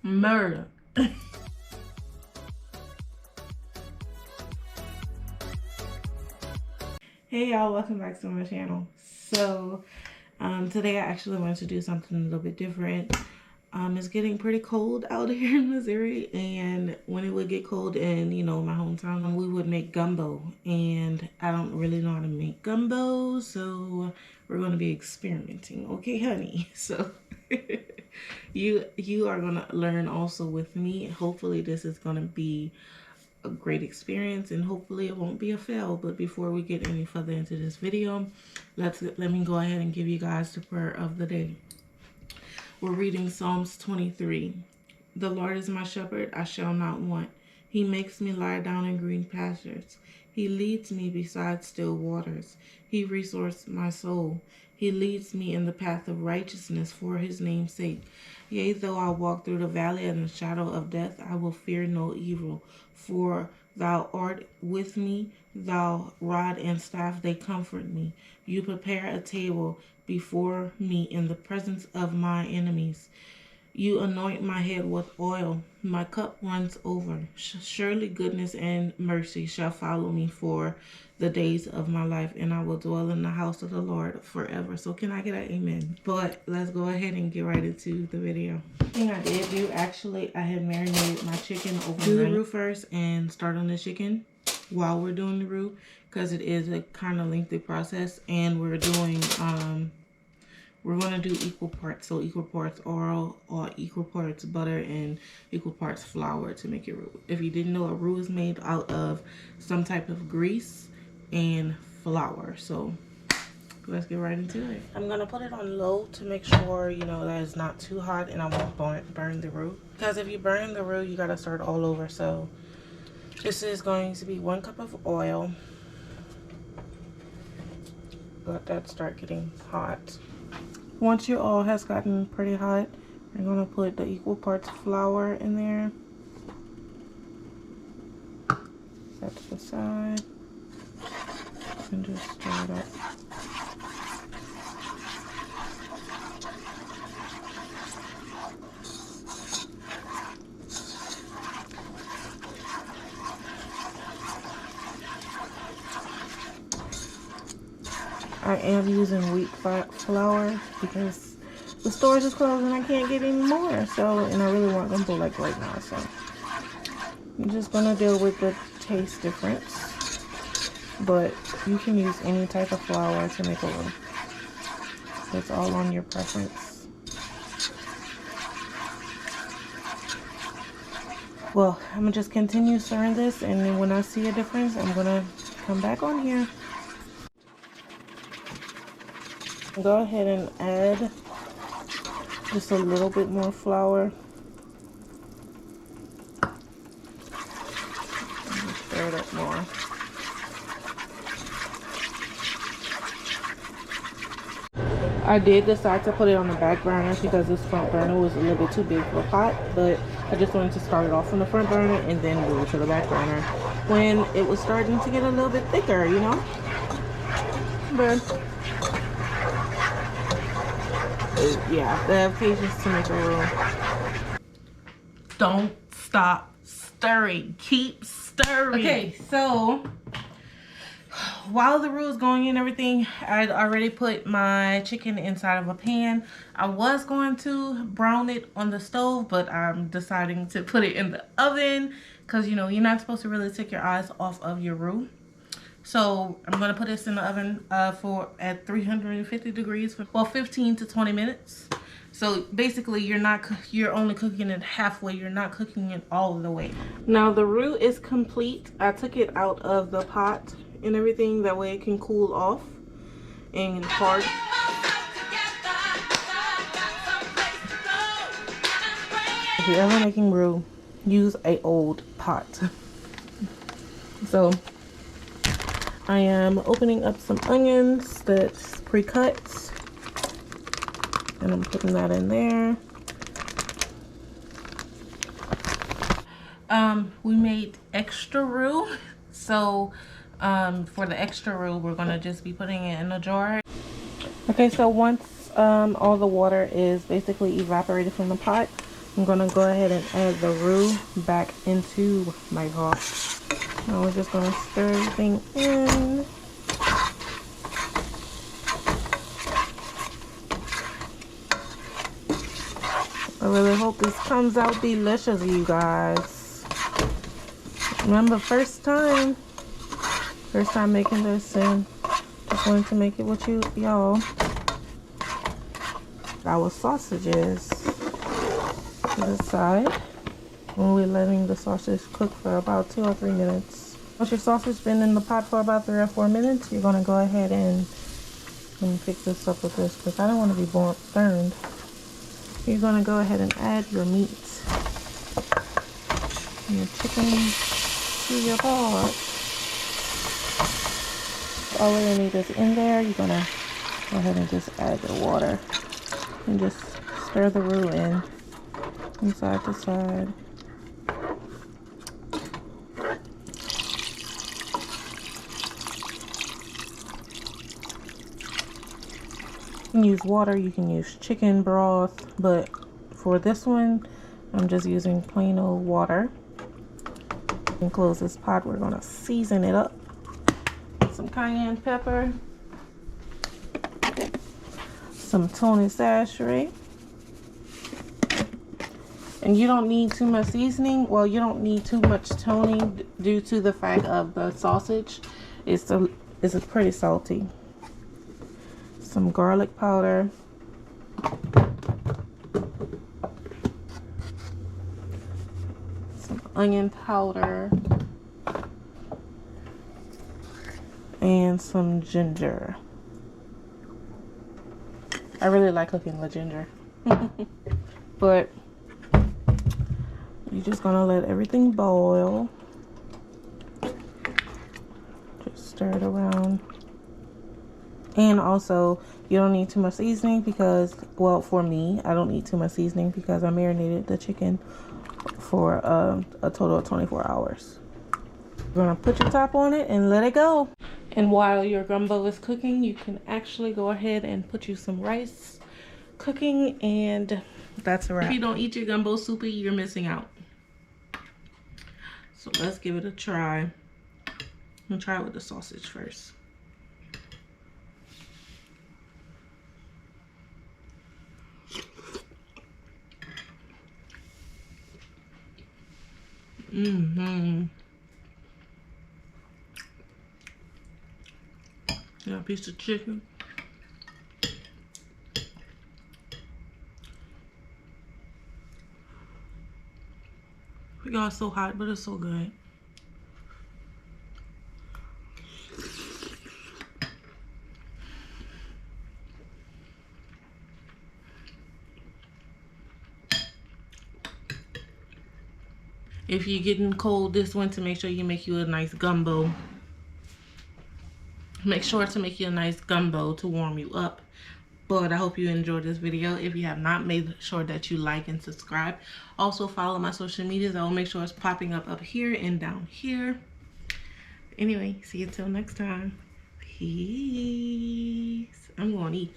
Murder. Hey y'all, welcome back to my channel. So today I actually wanted to do something a little bit different. It's getting pretty cold out here in Missouri, and when it would get cold in, my hometown, we would make gumbo, and I don't really know how to make gumbo, so we're going to be experimenting, okay honey? So you are going to learn also with me. Hopefully this is going to be a great experience, and hopefully it won't be a fail. But before we get any further into this video, let me go ahead and give you guys the prayer of the day. We're reading Psalms 23. The Lord is my shepherd, I shall not want. He makes me lie down in green pastures. He leads me beside still waters. He restores my soul. He leads me in the path of righteousness for his name's sake. Yea, though I walk through the valley of the shadow of death, I will fear no evil. For thou art with me, thou rod and staff, they comfort me. You prepare a table before me in the presence of my enemies. You anoint my head with oil. My cup runs over. Surely goodness and mercy shall follow me for the days of my life, and I will dwell in the house of the Lord forever. So can I get an amen? But let's go ahead and get right into the video. The thing I did do, actually, I had marinated my chicken overnight. Do the roux first and start on the chicken while we're doing the roux, because it is a kind of lengthy process, and we're doing we're going to do equal parts, so equal parts oil or equal parts butter and equal parts flour to make it roux. If you didn't know, a roux is made out of some type of grease and flour. So let's get right into it. I'm going to put it on low to make sure, that it's not too hot and I won't burn the roux. Because if you burn the roux, you got to start all over. So this is going to be 1 cup of oil. Let that start getting hot. Once your oil has gotten pretty hot, I'm going to put the equal parts flour in there. Set to the side. And just stir it up. I am using wheat flour because the stores is closed and I can't get any more. So, and I really want gumbo like right now. So, I'm just gonna deal with the taste difference. But you can use any type of flour to make a roux. It's all on your preference. Well, I'm gonna just continue stirring this, and then when I see a difference, I'm gonna come back on here. Go ahead and add just a little bit more flour. Stir it up more. I did decide to put it on the back burner because this front burner was a little bit too big for a pot, but I just wanted to start it off on the front burner and then move it to the back burner when it was starting to get a little bit thicker, But yeah, they have patience to make a roux. Don't stop stirring. Keep stirring. Okay, so while the roux is going in, everything, I'd already put my chicken inside of a pan. I was going to brown it on the stove, but I'm deciding to put it in the oven because, you're not supposed to really take your eyes off of your roux. So I'm going to put this in the oven at 350 degrees for 15 to 20 minutes. So basically you're only cooking it halfway. You're not cooking it all the way. Now the roux is complete. I took it out of the pot and everything. That way it can cool off and hard. If you're ever making roux, use an old pot. So I am opening up some onions that's pre-cut, and I'm putting that in there. We made extra roux, so for the extra roux, we're gonna just be putting it in a jar. Okay, so once all the water is basically evaporated from the pot, I'm gonna go ahead and add the roux back into my pot. Now we're just gonna stir everything in. I really hope this comes out delicious, you guys. Remember, first time making this, and just wanted to make it with y'all. Our sausages to the side. When we're letting the sausage cook for about 2 or 3 minutes. Once your sausage been in the pot for about 3 or 4 minutes, you're gonna go ahead and pick this up with this because I don't want to be burned. You're gonna go ahead and add your meat and your chicken to your pot. All of your meat is in there. You're gonna go ahead and just add your water and just stir the roux in from side to side. You can use water, you can use chicken broth, but for this one, I'm just using plain old water. And close this pot. We're gonna season it up. Some cayenne pepper, some Tony sachet, and you don't need too much seasoning. Well, you don't need too much Tony due to the fact of the sausage. It's pretty salty. Some garlic powder, some onion powder, and some ginger. I really like cooking with ginger. But you're just gonna let everything boil. Just stir it around. And also, you don't need too much seasoning because, well, for me, I don't need too much seasoning because I marinated the chicken for a total of 24 hours. You're gonna put your top on it and let it go. And while your gumbo is cooking, you can actually go ahead and put you some rice cooking, and that's a wrap. If you don't eat your gumbo soupy, you're missing out. So let's give it a try. I'm gonna try it with the sausage first. Got a piece of chicken. It got so hot, but it's so good. If you're getting cold this winter, make sure you make you a nice gumbo. Make sure to make you a nice gumbo to warm you up. But I hope you enjoyed this video. If you have not, make sure that you like and subscribe. Also follow my social medias. I will make sure it's popping up here and down here. Anyway, see you till next time. Peace. I'm going to eat.